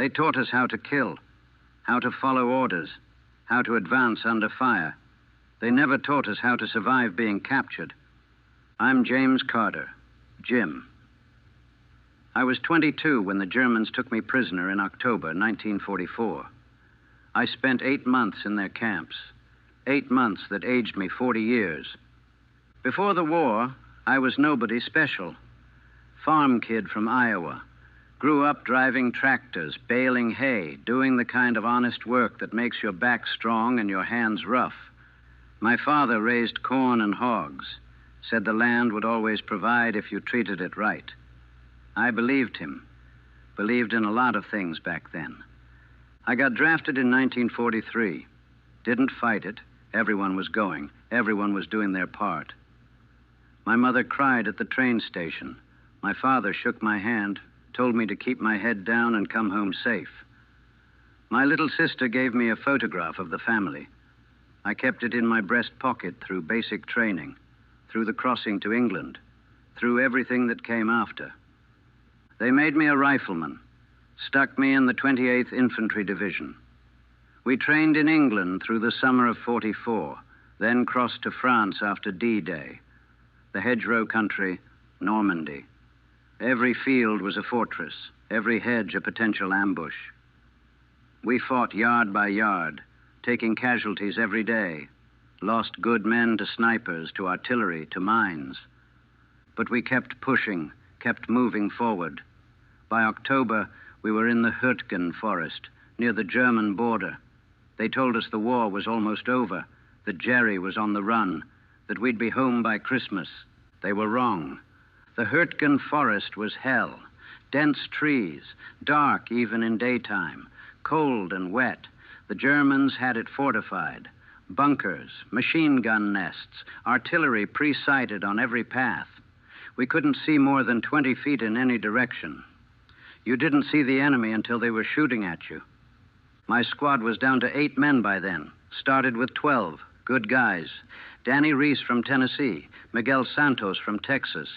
They taught us how to kill, how to follow orders, how to advance under fire. They never taught us how to survive being captured. I'm James Carter, Jim. I was 22 when the Germans took me prisoner in October 1944. I spent 8 months in their camps, 8 months that aged me 40 years. Before the war, I was nobody special. Farm kid from Iowa. Grew up driving tractors, baling hay, doing the kind of honest work that makes your back strong and your hands rough. My father raised corn and hogs, said the land would always provide if you treated it right. I believed him, believed in a lot of things back then. I got drafted in 1943. Didn't fight it. Everyone was going. Everyone was doing their part. My mother cried at the train station. My father shook my hand, told me to keep my head down and come home safe. My little sister gave me a photograph of the family. I kept it in my breast pocket through basic training, through the crossing to England, through everything that came after. They made me a rifleman, stuck me in the 28th Infantry Division. We trained in England through the summer of '44, then crossed to France after D-Day. The hedgerow country, Normandy. Every field was a fortress, every hedge a potential ambush. We fought yard by yard, taking casualties every day, lost good men to snipers, to artillery, to mines. But we kept pushing, kept moving forward. By October, we were in the Hürtgen forest, near the German border. They told us the war was almost over, that Jerry was on the run, that we'd be home by Christmas. They were wrong. The Hürtgen forest was hell. Dense trees, dark even in daytime, cold and wet. The Germans had it fortified. Bunkers, machine gun nests, artillery pre-sighted on every path. We couldn't see more than 20 feet in any direction. You didn't see the enemy until they were shooting at you. My squad was down to 8 men by then. Started with 12, good guys. Danny Reese from Tennessee, Miguel Santos from Texas,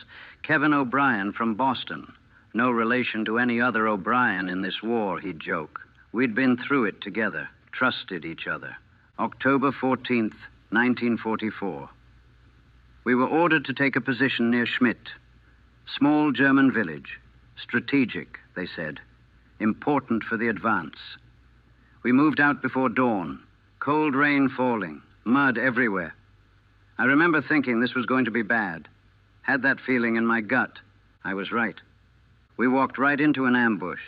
Kevin O'Brien from Boston. No relation to any other O'Brien in this war, he'd joke. We'd been through it together, trusted each other. October 14th, 1944. We were ordered to take a position near Schmidt. Small German village. Strategic, they said. Important for the advance. We moved out before dawn. Cold rain falling, mud everywhere. I remember thinking this was going to be bad. Had that feeling in my gut. I was right. We walked right into an ambush.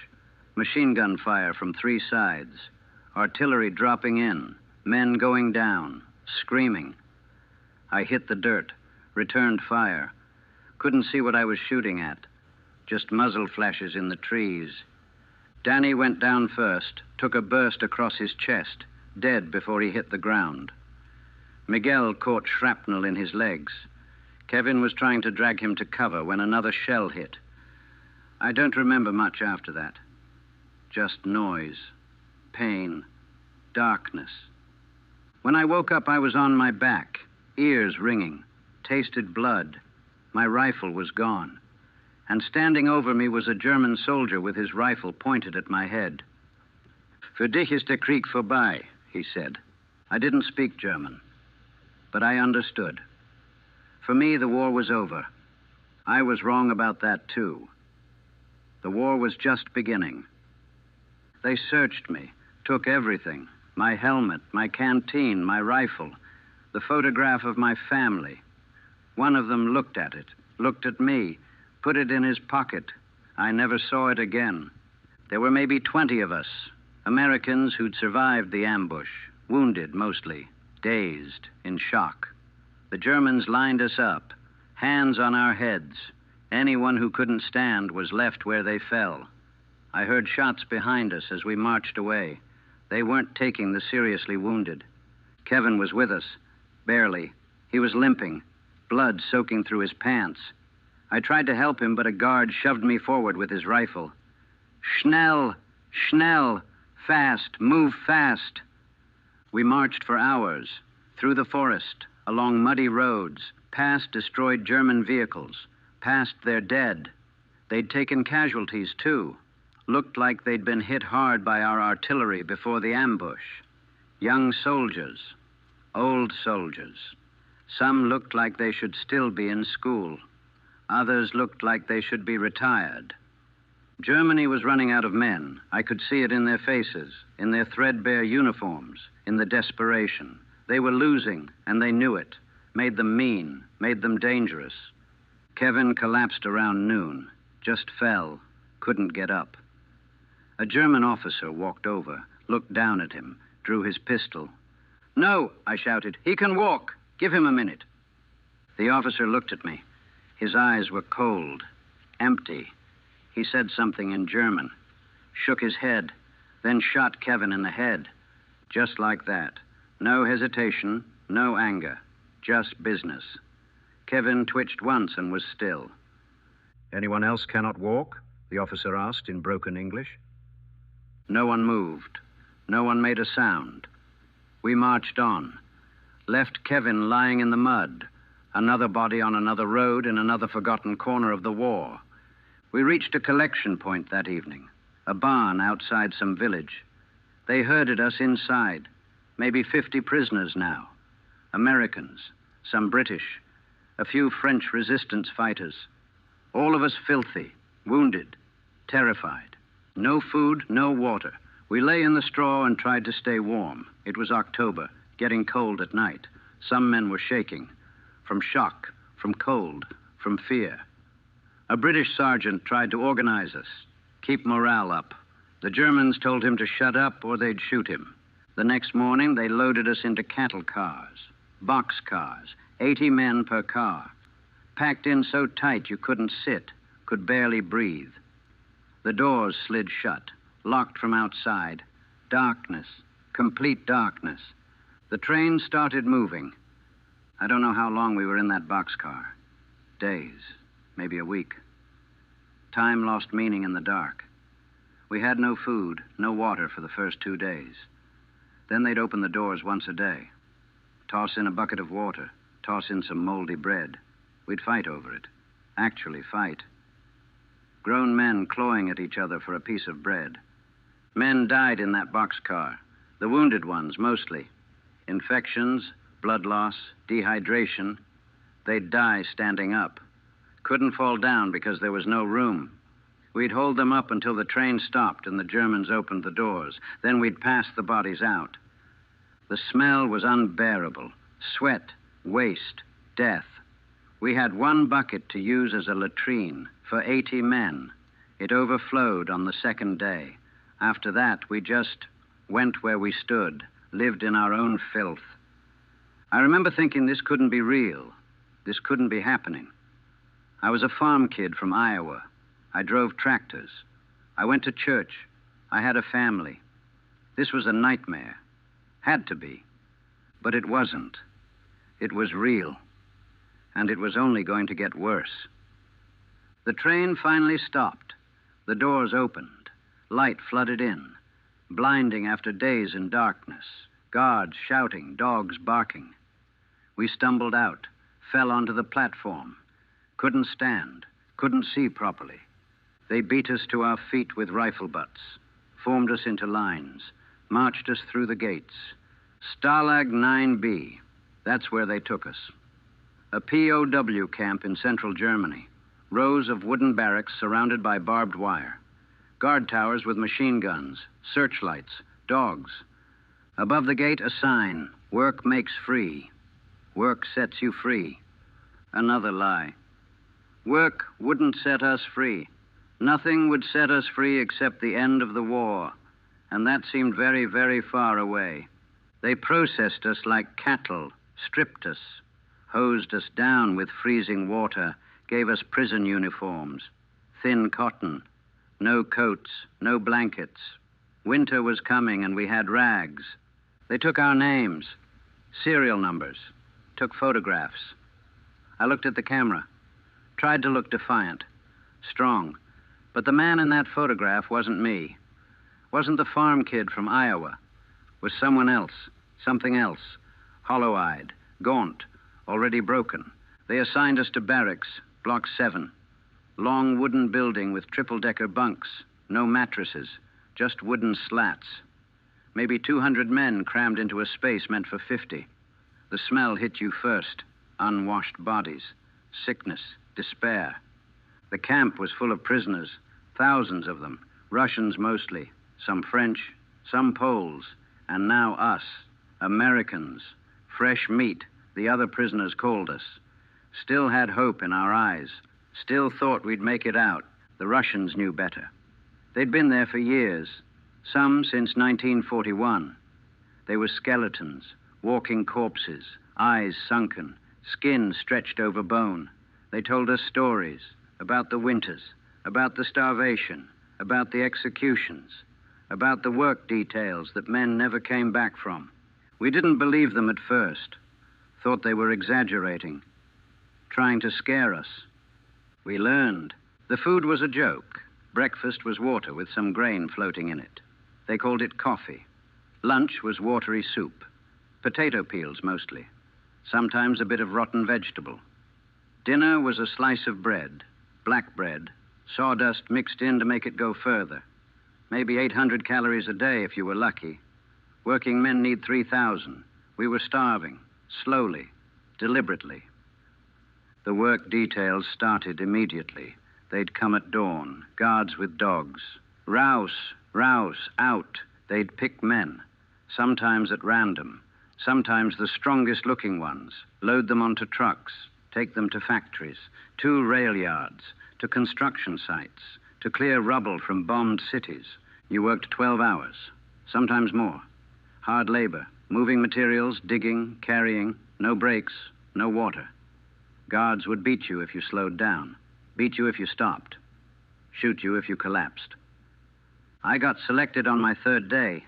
Machine gun fire from 3 sides. Artillery dropping in. Men going down. Screaming. I hit the dirt. Returned fire. Couldn't see what I was shooting at. Just muzzle flashes in the trees. Danny went down first, took a burst across his chest, dead before he hit the ground. Miguel caught shrapnel in his legs. Kevin was trying to drag him to cover when another shell hit. I don't remember much after that. Just noise, pain, darkness. When I woke up, I was on my back, ears ringing, tasted blood. My rifle was gone. And standing over me was a German soldier with his rifle pointed at my head. Für dich ist der Krieg vorbei, he said. I didn't speak German, but I understood. For me, the war was over. I was wrong about that, too. The war was just beginning. They searched me, took everything, my helmet, my canteen, my rifle, the photograph of my family. One of them looked at it, looked at me, put it in his pocket. I never saw it again. There were maybe 20 of us, Americans who'd survived the ambush, wounded mostly, dazed, in shock. The Germans lined us up, hands on our heads. Anyone who couldn't stand was left where they fell. I heard shots behind us as we marched away. They weren't taking the seriously wounded. Kevin was with us, barely. He was limping, blood soaking through his pants. I tried to help him, but a guard shoved me forward with his rifle. Schnell! Schnell! Fast! Move fast! We marched for hours, through the forest, along muddy roads, past destroyed German vehicles, past their dead. They'd taken casualties, too. Looked like they'd been hit hard by our artillery before the ambush. Young soldiers, old soldiers. Some looked like they should still be in school. Others looked like they should be retired. Germany was running out of men. I could see it in their faces, in their threadbare uniforms, in the desperation. They were losing, and they knew it. Made them mean, made them dangerous. Kevin collapsed around noon, just fell, couldn't get up. A German officer walked over, looked down at him, drew his pistol. "No," I shouted. "He can walk. Give him a minute." The officer looked at me. His eyes were cold, empty. He said something in German, shook his head, then shot Kevin in the head. Just like that. No hesitation, no anger, just business. Kevin twitched once and was still. "Anyone else cannot walk?" the officer asked in broken English. No one moved. No one made a sound. We marched on, left Kevin lying in the mud, another body on another road in another forgotten corner of the war. We reached a collection point that evening, a barn outside some village. They herded us inside, maybe 50 prisoners now. Americans, some British, a few French resistance fighters. All of us filthy, wounded, terrified. No food, no water. We lay in the straw and tried to stay warm. It was October, getting cold at night. Some men were shaking, from shock, from cold, from fear. A British sergeant tried to organize us, keep morale up. The Germans told him to shut up or they'd shoot him. The next morning, they loaded us into cattle cars, box cars, 80 men per car, packed in so tight you couldn't sit, could barely breathe. The doors slid shut, locked from outside. Darkness, complete darkness. The train started moving. I don't know how long we were in that boxcar. Days, maybe a week. Time lost meaning in the dark. We had no food, no water for the first 2 days. Then they'd open the doors once a day. Toss in a bucket of water, toss in some moldy bread. We'd fight over it. Actually fight. Grown men clawing at each other for a piece of bread. Men died in that boxcar, the wounded ones mostly. Infections, blood loss, dehydration. They'd die standing up. Couldn't fall down because there was no room. We'd hold them up until the train stopped and the Germans opened the doors. Then we'd pass the bodies out. The smell was unbearable. Sweat, waste, death. We had one bucket to use as a latrine for 80 men. It overflowed on the second day. After that, we just went where we stood, lived in our own filth. I remember thinking this couldn't be real. This couldn't be happening. I was a farm kid from Iowa. I drove tractors. I went to church. I had a family. This was a nightmare. Had to be. But it wasn't. It was real. And it was only going to get worse. The train finally stopped. The doors opened. Light flooded in. Blinding after days in darkness. Guards shouting, dogs barking. We stumbled out, fell onto the platform. Couldn't stand, couldn't see properly. They beat us to our feet with rifle butts, formed us into lines, marched us through the gates. Stalag 9B, that's where they took us. A POW camp in central Germany. Rows of wooden barracks surrounded by barbed wire. Guard towers with machine guns, searchlights, dogs. Above the gate, a sign, "Work makes free. Work sets you free." Another lie. Work wouldn't set us free. Nothing would set us free except the end of the war. And that seemed very, very far away. They processed us like cattle, stripped us, hosed us down with freezing water, gave us prison uniforms, thin cotton, no coats, no blankets. Winter was coming and we had rags. They took our names, serial numbers, took photographs. I looked at the camera, tried to look defiant, strong. But the man in that photograph wasn't me. Wasn't the farm kid from Iowa. Was someone else, something else, hollow-eyed, gaunt, already broken. They assigned us to barracks, Block 7. Long wooden building with triple-decker bunks, No mattresses, just wooden slats. Maybe 200 men crammed into a space meant for 50. The smell hit you first. Unwashed bodies, sickness, despair. The camp was full of prisoners, thousands of them, Russians mostly, some French, some Poles, and now us, Americans. Fresh meat, the other prisoners called us. Still had hope in our eyes. Still thought we'd make it out. The Russians knew better. They'd been there for years, some since 1941. They were skeletons, walking corpses, eyes sunken, skin stretched over bone. They told us stories about the winters, about the starvation, about the executions, about the work details that men never came back from. We didn't believe them at first, thought they were exaggerating, trying to scare us. We learned. The food was a joke. Breakfast was water with some grain floating in it. They called it coffee. Lunch was watery soup. Potato peels mostly. Sometimes a bit of rotten vegetable. Dinner was a slice of bread, black bread, sawdust mixed in to make it go further. Maybe 800 calories a day if you were lucky. Working men need 3,000. We were starving, slowly, deliberately. The work details started immediately. They'd come at dawn, guards with dogs. Rouse, rouse, out. They'd pick men, sometimes at random, sometimes the strongest looking ones, load them onto trucks, take them to factories, to rail yards, to construction sites, to clear rubble from bombed cities. You worked 12 hours, sometimes more. Hard labor, moving materials, digging, carrying, no breaks, no water. Guards would beat you if you slowed down, beat you if you stopped, shoot you if you collapsed. I got selected on my third day,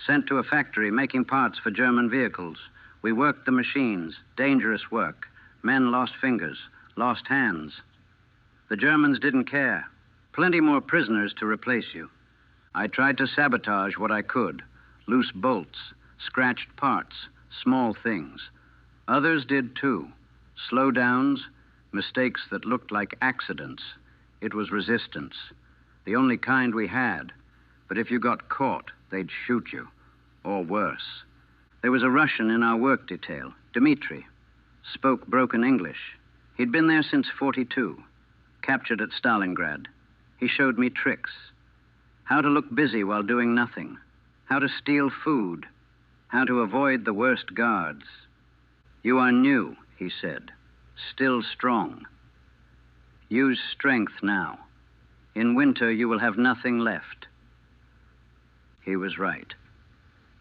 sent to a factory making parts for German vehicles. We worked the machines, dangerous work. Men lost fingers, lost hands. The Germans didn't care. Plenty more prisoners to replace you. I tried to sabotage what I could. Loose bolts, scratched parts, small things. Others did too. Slowdowns, mistakes that looked like accidents. It was resistance, the only kind we had. But if you got caught, they'd shoot you, or worse. There was a Russian in our work detail, Dmitri. Spoke broken English. He'd been there since 42, captured at Stalingrad. He showed me tricks. How to look busy while doing nothing. How to steal food. How to avoid the worst guards. You are new, he said, still strong. Use strength now. In winter, you will have nothing left. He was right.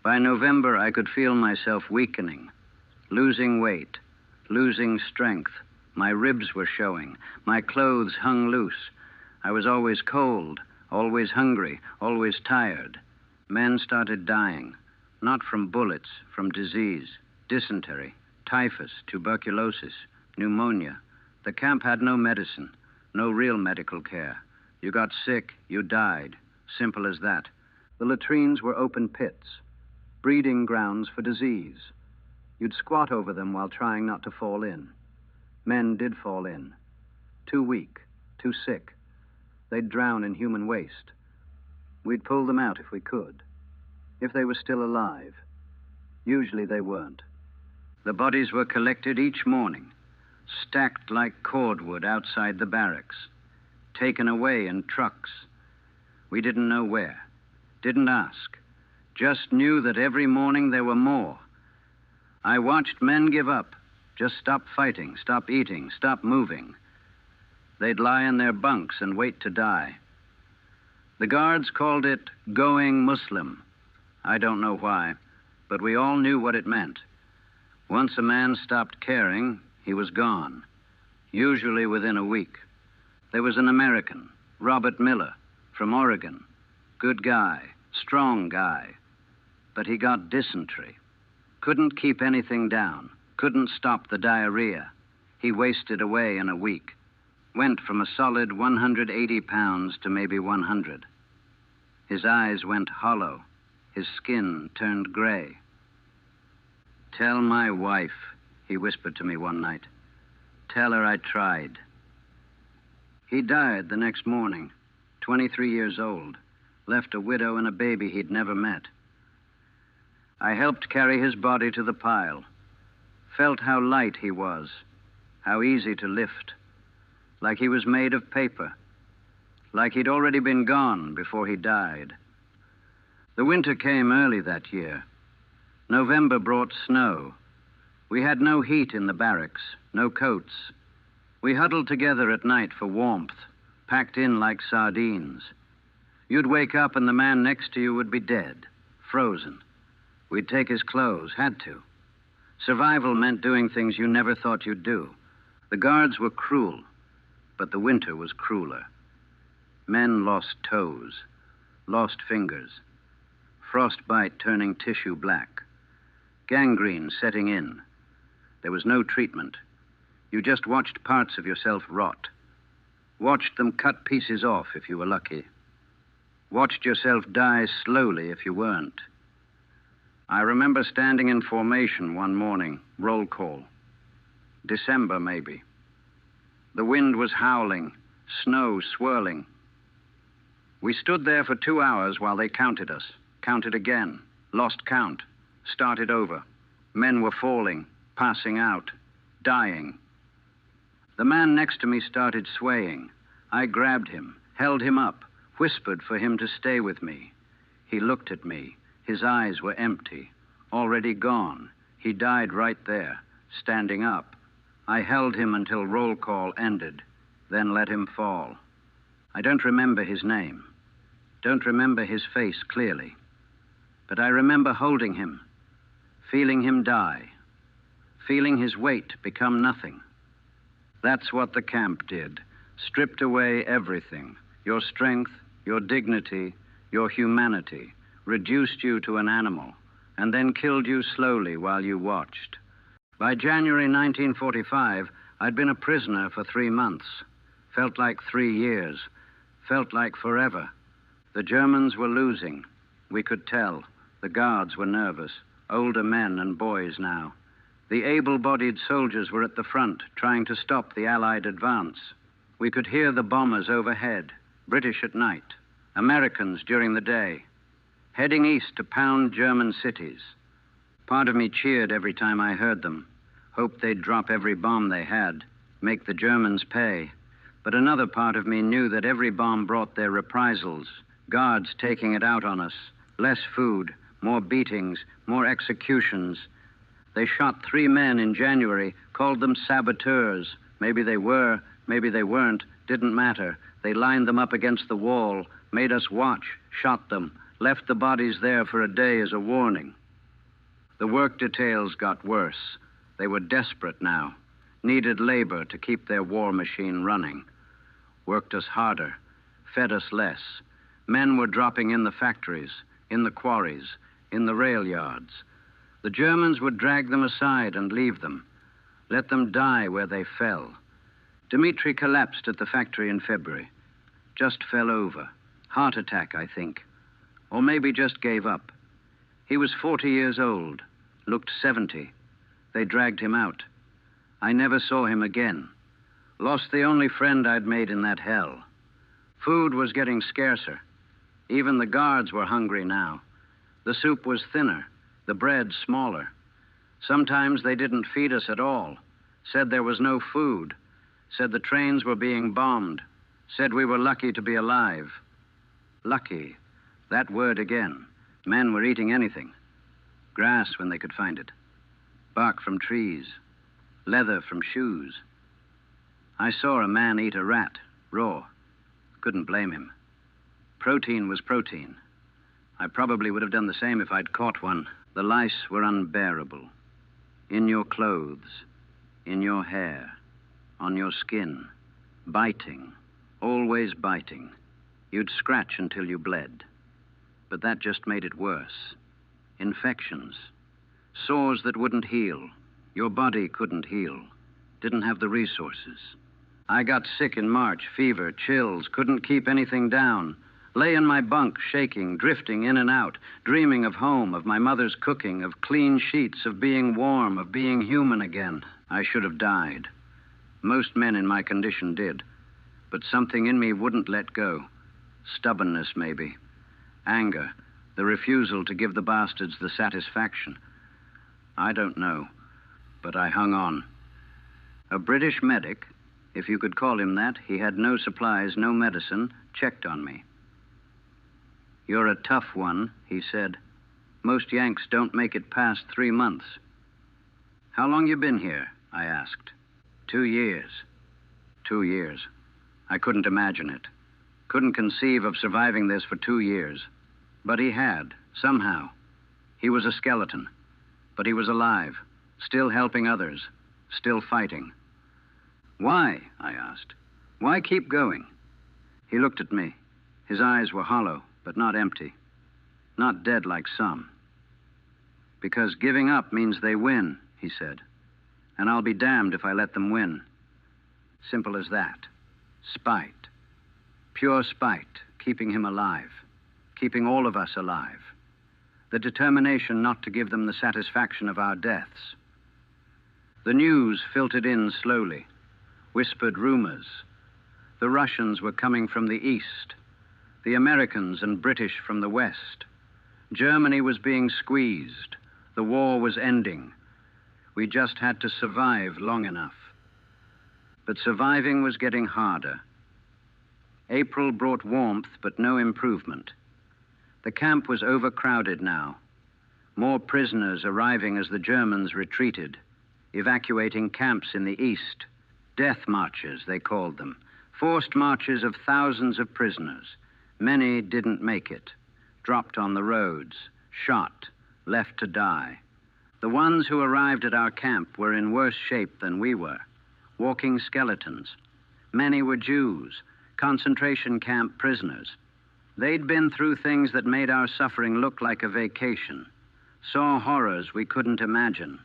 By November, I could feel myself weakening, losing weight, losing strength. My ribs were showing. My clothes hung loose. I was always cold, always hungry, always tired. Men started dying, not from bullets, from disease, dysentery, typhus, tuberculosis, pneumonia. The camp had no medicine, no real medical care. You got sick, you died. Simple as that. The latrines were open pits, breeding grounds for disease. You'd squat over them while trying not to fall in. Men did fall in. Too weak, too sick. They'd drown in human waste. We'd pull them out if we could, if they were still alive. Usually they weren't. The bodies were collected each morning, stacked like cordwood outside the barracks, taken away in trucks. We didn't know where, didn't ask, just knew that every morning there were more. I watched men give up, just stop fighting, stop eating, stop moving. They'd lie in their bunks and wait to die. The guards called it going Muslim. I don't know why, but we all knew what it meant. Once a man stopped caring, he was gone, usually within a week. There was an American, Robert Miller, from Oregon. Good guy, strong guy. But he got dysentery. Couldn't keep anything down, couldn't stop the diarrhea. He wasted away in a week. Went from a solid 180 pounds to maybe 100. His eyes went hollow. His skin turned gray. "Tell my wife," he whispered to me one night. "Tell her I tried." He died the next morning, 23 years old, left a widow and a baby he'd never met. I helped carry his body to the pile, felt how light he was, how easy to lift, like he was made of paper, like he'd already been gone before he died. The winter came early that year. November brought snow. We had no heat in the barracks, no coats. We huddled together at night for warmth, packed in like sardines. You'd wake up and the man next to you would be dead, frozen. We'd take his clothes, had to. Survival meant doing things you never thought you'd do. The guards were cruel, but the winter was crueler. Men lost toes, lost fingers, frostbite turning tissue black, gangrene setting in. There was no treatment. You just watched parts of yourself rot. Watched them cut pieces off if you were lucky. Watched yourself die slowly if you weren't. I remember standing in formation one morning, roll call. December, maybe. The wind was howling, snow swirling. We stood there for 2 hours while they counted us, counted again, lost count, started over. Men were falling, passing out, dying. The man next to me started swaying. I grabbed him, held him up, whispered for him to stay with me. He looked at me. His eyes were empty, already gone. He died right there, standing up. I held him until roll call ended, then let him fall. I don't remember his name, don't remember his face clearly, but I remember holding him, feeling him die, feeling his weight become nothing. That's what the camp did, stripped away everything, your strength, your dignity, your humanity, reduced you to an animal, and then killed you slowly while you watched. By January 1945, I'd been a prisoner for 3 months. Felt like 3 years. Felt like forever. The Germans were losing. We could tell. The guards were nervous. Older men and boys now. The able-bodied soldiers were at the front, trying to stop the Allied advance. We could hear the bombers overhead, British at night, Americans during the day, heading east to pound German cities. Part of me cheered every time I heard them, hoped they'd drop every bomb they had, make the Germans pay. But another part of me knew that every bomb brought their reprisals, guards taking it out on us, less food, more beatings, more executions. They shot 3 men in January, called them saboteurs. Maybe they were, maybe they weren't, didn't matter. They lined them up against the wall, made us watch, shot them, left the bodies there for a day as a warning. The work details got worse. They were desperate now, needed labor to keep their war machine running. Worked us harder, fed us less. Men were dropping in the factories, in the quarries, in the rail yards. The Germans would drag them aside and leave them, let them die where they fell. Dmitri collapsed at the factory in February. Just fell over. Heart attack, I think. Or maybe just gave up. He was 40 years old, looked 70. They dragged him out. I never saw him again. Lost the only friend I'd made in that hell. Food was getting scarcer. Even the guards were hungry now. The soup was thinner, the bread smaller. Sometimes they didn't feed us at all. Said there was no food. Said the trains were being bombed. Said we were lucky to be alive. Lucky. That word again. Men were eating anything. Grass when they could find it. Bark from trees. Leather from shoes. I saw a man eat a rat, raw. Couldn't blame him. Protein was protein. I probably would have done the same if I'd caught one. The lice were unbearable. In your clothes, in your hair, on your skin. Biting. Always biting. You'd scratch until you bled. But that just made it worse. Infections. Sores that wouldn't heal. Your body couldn't heal. Didn't have the resources. I got sick in March, fever, chills, couldn't keep anything down. Lay in my bunk, shaking, drifting in and out, dreaming of home, of my mother's cooking, of clean sheets, of being warm, of being human again. I should have died. Most men in my condition did. But something in me wouldn't let go. stubbornness maybe, anger, the refusal to give the bastards the satisfaction. I don't know, but I hung on. A British medic, if you could call him that, he had no supplies, no medicine, checked on me. "You're a tough one," he said. "Most Yanks don't make it past 3 months." "How long you been here?" I asked. 2 years. 2 years. I couldn't imagine it. Couldn't conceive of surviving this for 2 years. But he had, somehow. He was a skeleton, but he was alive, still helping others, still fighting. "Why?" I asked. "Why keep going?" He looked at me. His eyes were hollow, but not empty. Not dead like some. "Because giving up means they win," he said. "And I'll be damned if I let them win." Simple as that. Spite. Pure spite, keeping him alive. Keeping all of us alive. The determination not to give them the satisfaction of our deaths. The news filtered in slowly. Whispered rumors. The Russians were coming from the east. The Americans and British from the west. Germany was being squeezed. The war was ending. We just had to survive long enough. But surviving was getting harder. April brought warmth, but no improvement. The camp was overcrowded now. More prisoners arriving as the Germans retreated, evacuating camps in the east. Death marches, they called them. Forced marches of thousands of prisoners. Many didn't make it. Dropped on the roads, shot, left to die. The ones who arrived at our camp were in worse shape than we were. Walking skeletons. Many were Jews, concentration camp prisoners. They'd been through things that made our suffering look like a vacation. Saw horrors we couldn't imagine.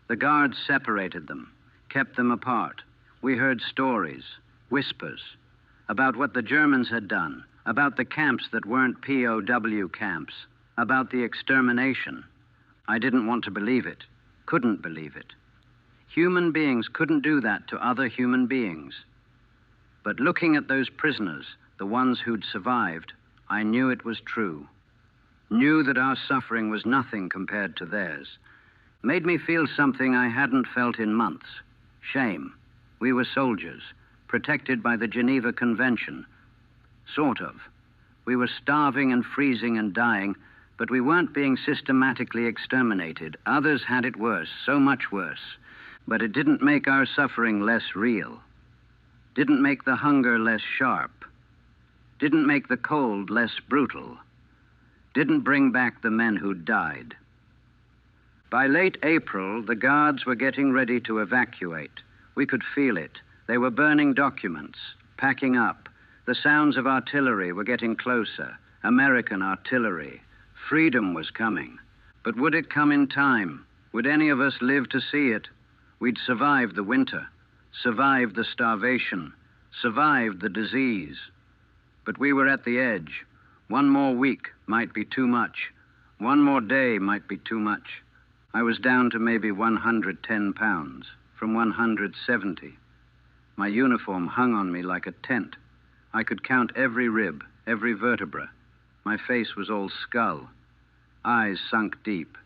The guards separated them, kept them apart. We heard stories, whispers, about what the Germans had done, about the camps that weren't POW camps, about the extermination. I didn't want to believe it, couldn't believe it. Human beings couldn't do that to other human beings. But looking at those prisoners, the ones who'd survived, I knew it was true. Knew that our suffering was nothing compared to theirs. Made me feel something I hadn't felt in months. Shame. We were soldiers, protected by the Geneva Convention. Sort of. We were starving and freezing and dying, but we weren't being systematically exterminated. Others had it worse, so much worse. But it didn't make our suffering less real. Didn't make the hunger less sharp. Didn't make the cold less brutal. Didn't bring back the men who died. By late April, the guards were getting ready to evacuate. We could feel it. They were burning documents, packing up. The sounds of artillery were getting closer. American artillery. Freedom was coming. But would it come in time? Would any of us live to see it? We'd survived the winter, survived the starvation, survived the disease. But we were at the edge. One more week might be too much. One more day might be too much. I was down to maybe 110 pounds, from 170. My uniform hung on me like a tent. I could count every rib, every vertebra. My face was all skull. Eyes sunk deep.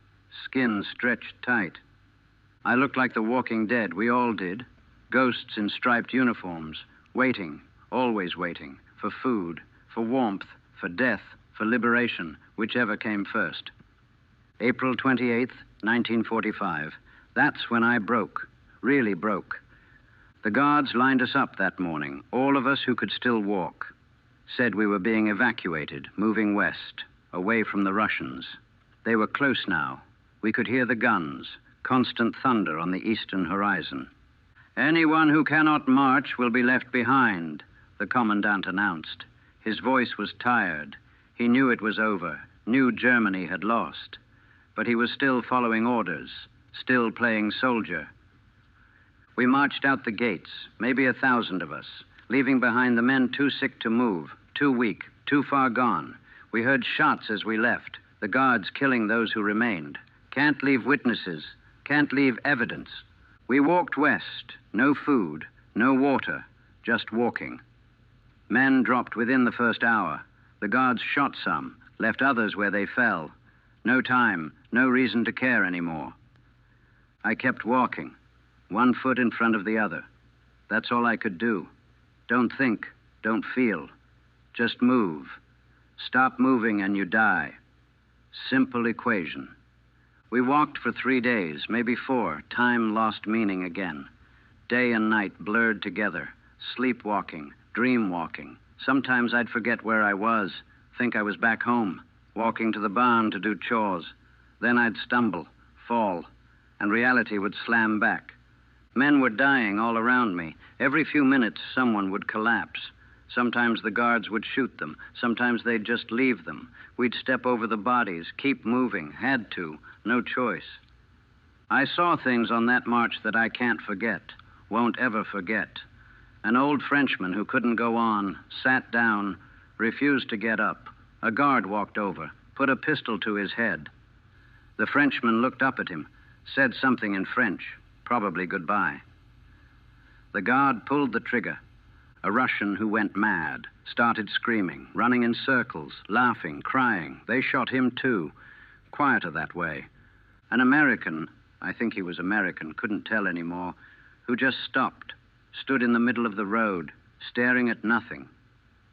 Skin stretched tight. I looked like the walking dead. We all did. Ghosts in striped uniforms, waiting, always waiting, for food, for warmth, for death, for liberation, whichever came first. April 28th, 1945. That's when I broke, really broke. The guards lined us up that morning, all of us who could still walk. Said we were being evacuated, moving west, away from the Russians. They were close now. We could hear the guns, constant thunder on the eastern horizon. "Anyone who cannot march will be left behind," the commandant announced. His voice was tired. He knew it was over, knew Germany had lost. But he was still following orders, still playing soldier. We marched out the gates, maybe 1,000 of us, leaving behind the men too sick to move, too weak, too far gone. We heard shots as we left, the guards killing those who remained. Can't leave witnesses, can't leave evidence. We walked west, no food, no water, just walking. Men dropped within the first hour. The guards shot some, left others where they fell. No time, no reason to care anymore. I kept walking, one foot in front of the other. That's all I could do. Don't think, don't feel. Just move. Stop moving and you die. Simple equation. We walked for 3 days, maybe 4. Time lost meaning again. Day and night blurred together. Sleepwalking, dream walking. Sometimes I'd forget where I was, think I was back home, walking to the barn to do chores. Then I'd stumble, fall, and reality would slam back. Men were dying all around me. Every few minutes, someone would collapse. Sometimes the guards would shoot them. Sometimes they'd just leave them. We'd step over the bodies, keep moving, had to, no choice. I saw things on that march that I can't forget, won't ever forget. An old Frenchman who couldn't go on, sat down, refused to get up. A guard walked over, put a pistol to his head. The Frenchman looked up at him, said something in French, probably goodbye. The guard pulled the trigger. A Russian who went mad, started screaming, running in circles, laughing, crying. They shot him too, quieter that way. An American, I think he was American, couldn't tell anymore, who just stopped, stood in the middle of the road, staring at nothing.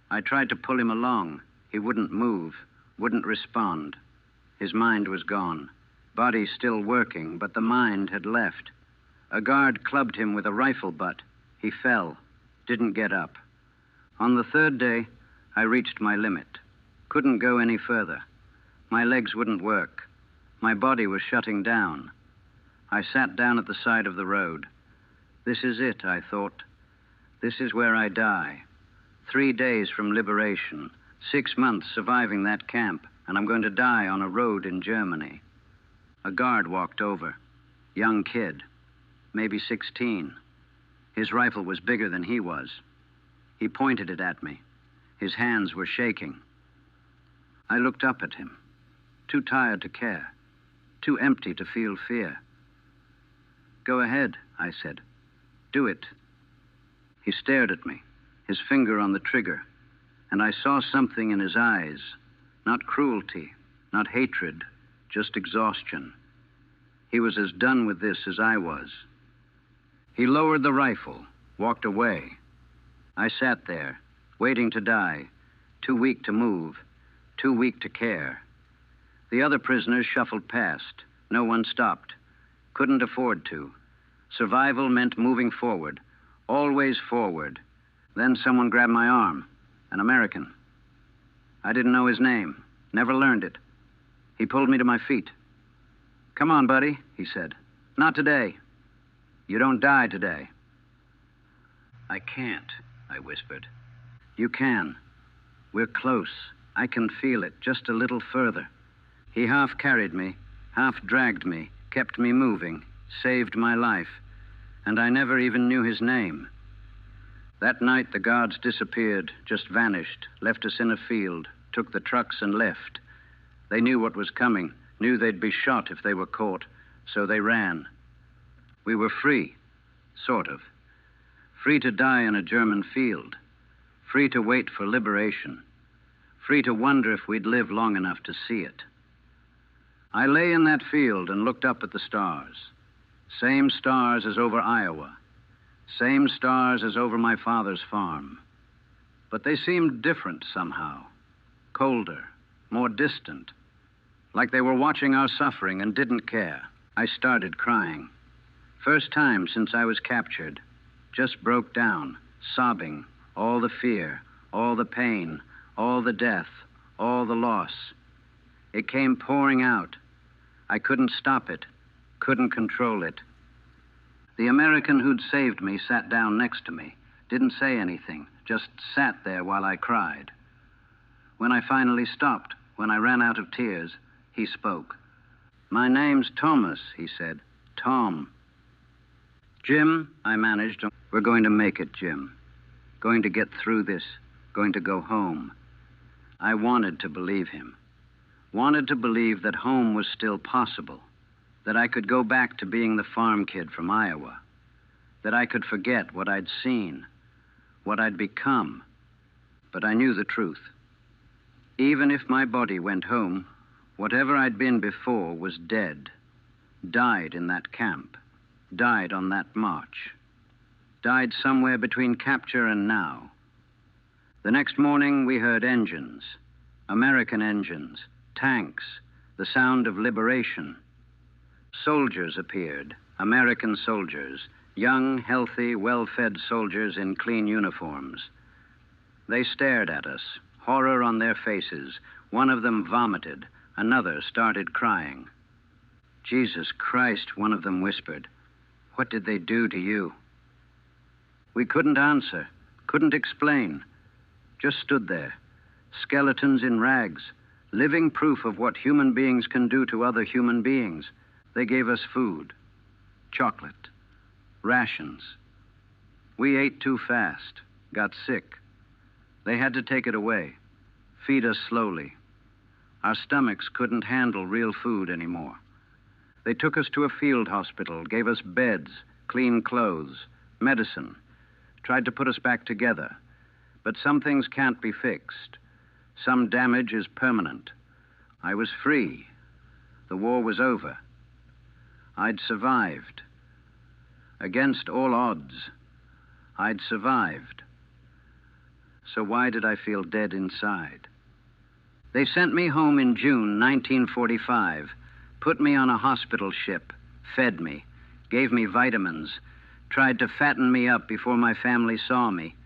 I tried to pull him along. He wouldn't move, wouldn't respond. His mind was gone. Body still working, but the mind had left. A guard clubbed him with a rifle butt. He fell, didn't get up. On the 3rd day, I reached my limit. Couldn't go any further. My legs wouldn't work. My body was shutting down. I sat down at the side of the road. This is it, I thought. This is where I die. 3 days from liberation, 6 months surviving that camp, and I'm going to die on a road in Germany. A guard walked over. Young kid, maybe 16. His rifle was bigger than he was. He pointed it at me. His hands were shaking. I looked up at him, too tired to care, too empty to feel fear. Go ahead, I said. Do it. He stared at me, his finger on the trigger, and I saw something in his eyes. Not cruelty, not hatred, just exhaustion. He was as done with this as I was. He lowered the rifle, walked away. I sat there, waiting to die, too weak to move, too weak to care. The other prisoners shuffled past. No one stopped. Couldn't afford to. Survival meant moving forward, always forward. Then someone grabbed my arm, an American. I didn't know his name, never learned it. He pulled me to my feet. Come on, buddy, he said. Not today. You don't die today. I can't, I whispered. You can. We're close. I can feel it, just a little further. He half carried me, half dragged me, kept me moving, saved my life, and I never even knew his name. That night, the guards disappeared, just vanished, left us in a field, took the trucks and left. They knew what was coming, knew they'd be shot if they were caught, so they ran. We were free, sort of. Free to die in a German field, free to wait for liberation, free to wonder if we'd live long enough to see it. I lay in that field and looked up at the stars. Same stars as over Iowa. Same stars as over my father's farm. But they seemed different somehow. Colder, more distant. Like they were watching our suffering and didn't care. I started crying. First time since I was captured. Just broke down, sobbing. All the fear, all the pain, all the death, all the loss. It came pouring out. I couldn't stop it, couldn't control it. The American who'd saved me sat down next to me, didn't say anything, just sat there while I cried. When I finally stopped, when I ran out of tears, he spoke. My name's Thomas, he said. Tom. Jim, I managed. We're going to make it, Jim. Going to get through this, going to go home. I wanted to believe him. Wanted to believe that home was still possible, that I could go back to being the farm kid from Iowa, that I could forget what I'd seen, what I'd become. But I knew the truth. Even if my body went home, whatever I'd been before was dead. Died in that camp. Died on that march. Died somewhere between capture and now. The next morning we heard engines. American engines. Tanks. The sound of liberation. Soldiers appeared. American soldiers. Young, healthy, well-fed soldiers in clean uniforms. They stared at us, horror on their faces. One of them vomited. Another started crying. "Jesus Christ," one of them whispered. "What did they do to you?" We couldn't answer, couldn't explain. Just stood there, skeletons in rags, living proof of what human beings can do to other human beings. They gave us food, chocolate, rations. We ate too fast, got sick. They had to take it away, feed us slowly. Our stomachs couldn't handle real food anymore. They took us to a field hospital, gave us beds, clean clothes, medicine, tried to put us back together. But some things can't be fixed. Some damage is permanent. I was free. The war was over. I'd survived. Against all odds, I'd survived. So why did I feel dead inside? They sent me home in June 1945, put me on a hospital ship, fed me, gave me vitamins, tried to fatten me up before my family saw me.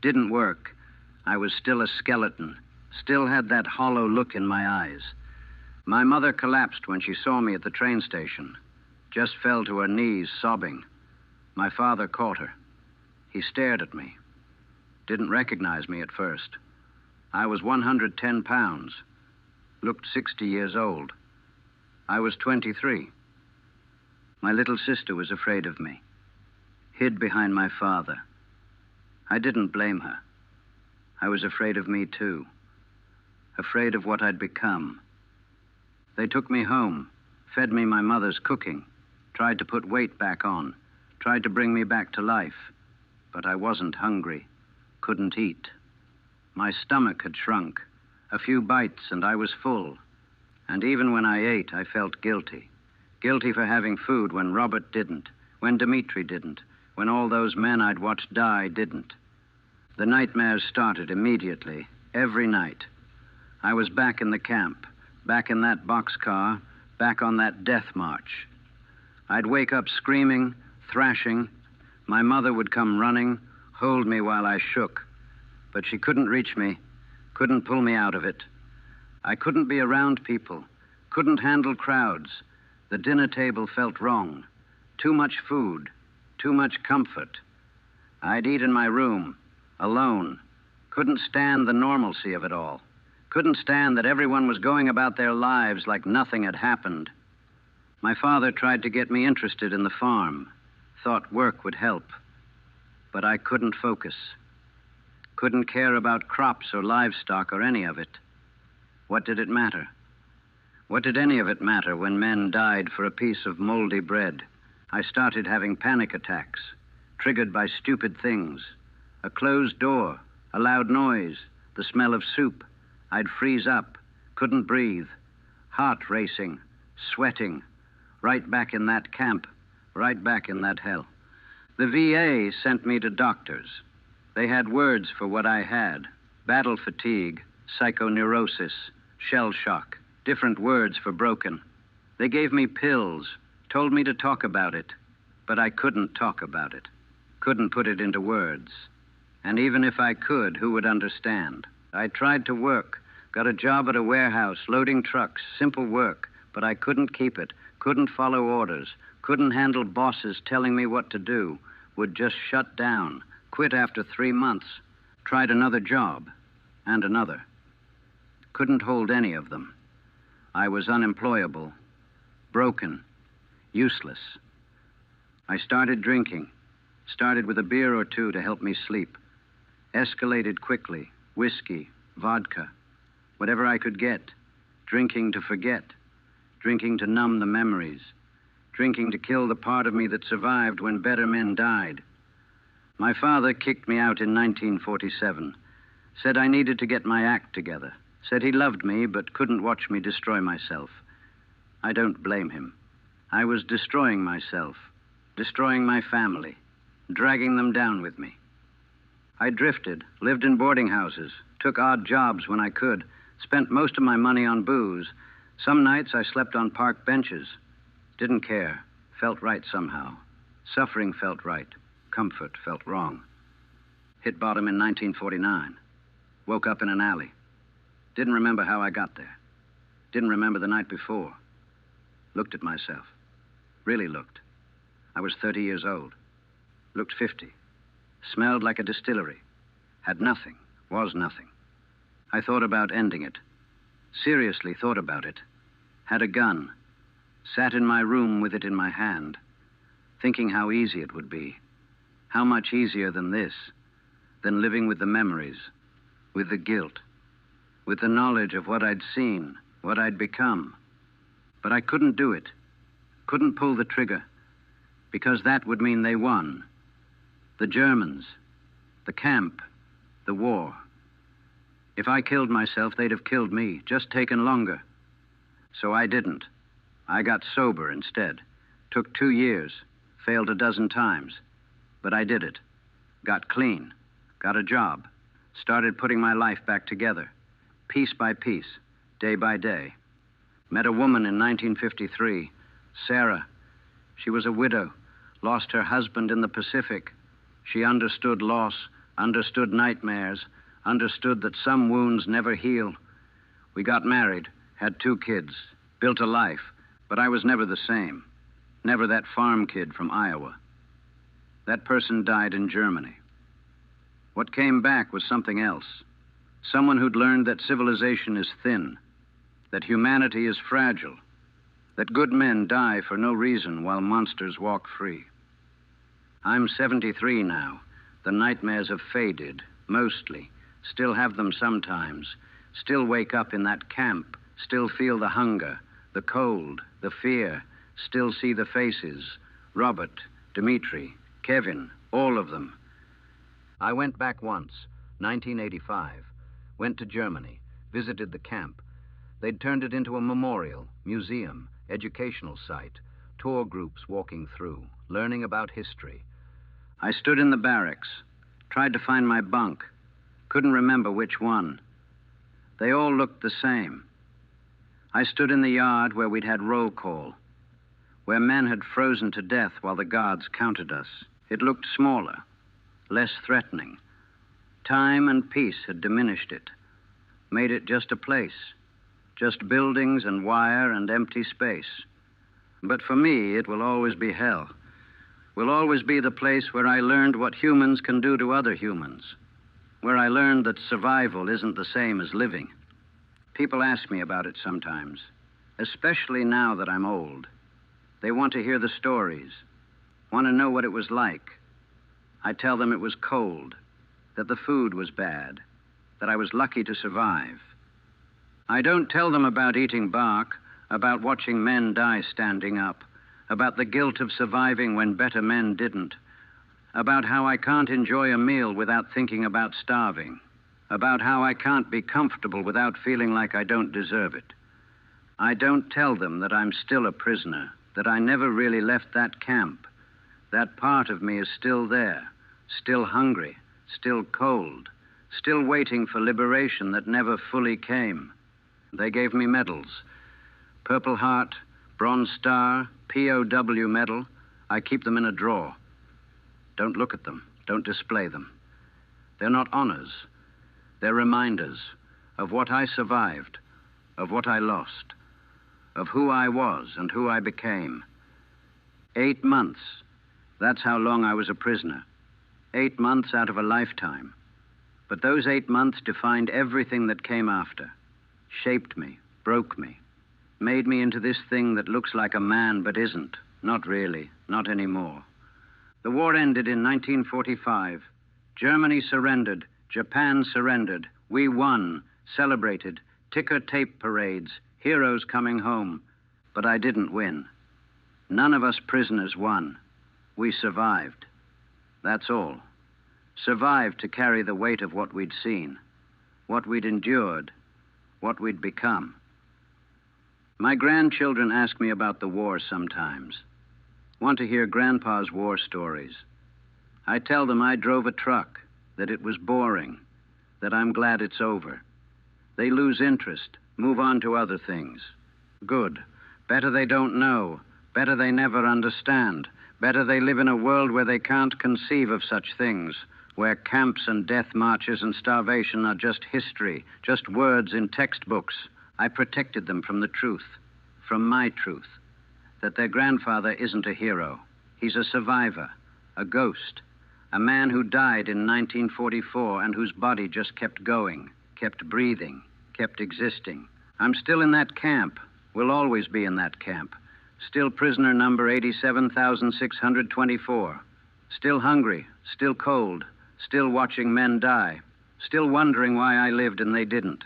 Didn't work. I was still a skeleton, still had that hollow look in my eyes. My mother collapsed when she saw me at the train station, just fell to her knees sobbing. My father caught her. He stared at me. Didn't recognize me at first. I was 110 pounds, looked 60 years old. I was 23. My little sister was afraid of me, hid behind my father. I didn't blame her. I was afraid of me too, afraid of what I'd become. They took me home, fed me my mother's cooking, tried to put weight back on, tried to bring me back to life. But I wasn't hungry, couldn't eat. My stomach had shrunk. A few bites and I was full. And even when I ate, I felt guilty. Guilty for having food when Robert didn't, when Dmitri didn't, when all those men I'd watched die didn't. The nightmares started immediately, every night. I was back in the camp, back in that boxcar, back on that death march. I'd wake up screaming, thrashing. My mother would come running, hold me while I shook. But she couldn't reach me, couldn't pull me out of it. I couldn't be around people, couldn't handle crowds. The dinner table felt wrong. Too much food, too much comfort. I'd eat in my room, alone. Couldn't stand the normalcy of it all. Couldn't stand that everyone was going about their lives like nothing had happened. My father tried to get me interested in the farm, thought work would help. But I couldn't focus. Couldn't care about crops or livestock or any of it. What did it matter? What did any of it matter when men died for a piece of moldy bread? I started having panic attacks, triggered by stupid things. A closed door, a loud noise, the smell of soup. I'd freeze up, couldn't breathe. Heart racing, sweating. Right back in that camp, right back in that hell. The VA sent me to doctors. They had words for what I had. Battle fatigue, psychoneurosis, shell shock. Different words for broken. They gave me pills, told me to talk about it. But I couldn't talk about it. Couldn't put it into words. And even if I could, who would understand? I tried to work. Got a job at a warehouse, loading trucks, simple work. But I couldn't keep it. Couldn't follow orders. Couldn't handle bosses telling me what to do. Would just shut down. Quit after 3 months. Tried another job. And another. Couldn't hold any of them. I was unemployable. Broken. Useless. I started drinking. Started with a beer or two to help me sleep. Escalated quickly. Whiskey. Vodka. Whatever I could get. Drinking to forget. Drinking to numb the memories. Drinking to kill the part of me that survived when better men died. My father kicked me out in 1947. Said I needed to get my act together. Said he loved me but couldn't watch me destroy myself. I don't blame him. I was destroying myself, destroying my family, dragging them down with me. I drifted, lived in boarding houses, took odd jobs when I could, spent most of my money on booze. Some nights I slept on park benches. Didn't care. Felt right somehow. Suffering felt right. Comfort felt wrong. Hit bottom in 1949. Woke up in an alley. Didn't remember how I got there. Didn't remember the night before. Looked at myself. Really looked. I was 30 years old. Looked 50. Smelled like a distillery. Had nothing. Was nothing. I thought about ending it. Seriously thought about it. Had a gun. Sat in my room with it in my hand, thinking how easy it would be. How much easier than this, than living with the memories, with the guilt, with the knowledge of what I'd seen, what I'd become. But I couldn't do it. Couldn't pull the trigger, because that would mean they won. The Germans, the camp, the war. If I killed myself, they'd have killed me, just taken longer. So I didn't. I got sober instead. Took 2 years, failed a dozen times. But I did it. Got clean, got a job, started putting my life back together, piece by piece, day by day. Met a woman in 1953, Sarah. She was a widow, lost her husband in the Pacific. She understood loss, understood nightmares, understood that some wounds never heal. We got married, had 2 kids, built a life, but I was never the same. Never that farm kid from Iowa. That person died in Germany. What came back was something else. Someone who'd learned that civilization is thin, that humanity is fragile, that good men die for no reason while monsters walk free. I'm 73 now. The nightmares have faded, mostly. Still have them sometimes. Still wake up in that camp. Still feel the hunger, the cold, the fear. Still see the faces. Robert, Dmitri, Kevin, all of them. I went back once, 1985. Went to Germany, visited the camp. They'd turned it into a memorial, museum, educational site. Tour groups walking through, learning about history. I stood in the barracks, tried to find my bunk. Couldn't remember which one. They all looked the same. I stood in the yard where we'd had roll call, where men had frozen to death while the guards counted us. It looked smaller, less threatening. Time and peace had diminished it, made it just a place, just buildings and wire and empty space. But for me, it will always be hell. Will always be the place where I learned what humans can do to other humans, where I learned that survival isn't the same as living. People ask me about it sometimes, especially now that I'm old. They want to hear the stories, want to know what it was like. I tell them it was cold, that the food was bad, that I was lucky to survive. I don't tell them about eating bark, about watching men die standing up, about the guilt of surviving when better men didn't, about how I can't enjoy a meal without thinking about starving, about how I can't be comfortable without feeling like I don't deserve it. I don't tell them that I'm still a prisoner, that I never really left that camp. That part of me is still there, still hungry, still cold, still waiting for liberation that never fully came. They gave me medals. Purple Heart, Bronze Star, POW medal. I keep them in a drawer. Don't look at them. Don't display them. They're not honors. They're reminders of what I survived, of what I lost, of who I was and who I became. 8 months. That's how long I was a prisoner. 8 months out of a lifetime. But those 8 months defined everything that came after. Shaped me, broke me, made me into this thing that looks like a man but isn't. Not really, not anymore. The war ended in 1945. Germany surrendered. Japan surrendered. We won, celebrated, ticker tape parades, heroes coming home. But I didn't win. None of us prisoners won. We survived. That's all. Survived to carry the weight of what we'd seen, what we'd endured, what we'd become. My grandchildren ask me about the war sometimes. Want to hear Grandpa's war stories. I tell them I drove a truck, that it was boring, that I'm glad it's over. They lose interest, move on to other things. Good. Better they don't know. Better they never understand. Better they live in a world where they can't conceive of such things, where camps and death marches and starvation are just history, just words in textbooks. I protected them from the truth, from my truth, that their grandfather isn't a hero. He's a survivor, a ghost, a man who died in 1944 and whose body just kept going, kept breathing, kept existing. I'm still in that camp, will always be in that camp, still prisoner number 87,624, still hungry, still cold, still watching men die, still wondering why I lived and they didn't.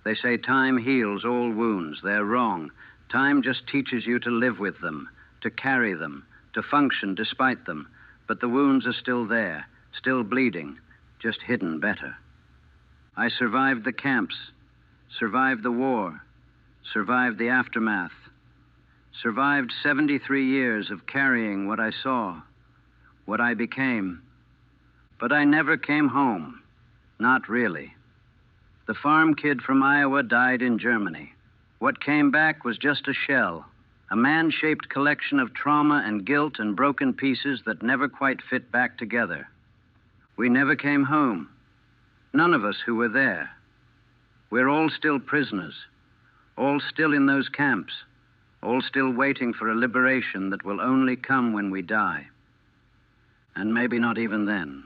They say time heals all wounds. They're wrong. Time just teaches you to live with them, to carry them, to function despite them. But the wounds are still there, still bleeding, just hidden better. I survived the camps, survived the war, survived the aftermath, survived 73 years of carrying what I saw, what I became. But I never came home, not really. The farm kid from Iowa died in Germany. What came back was just a shell, a man-shaped collection of trauma and guilt and broken pieces that never quite fit back together. We never came home. None of us who were there. We're all still prisoners, all still in those camps, all still waiting for a liberation that will only come when we die. And maybe not even then.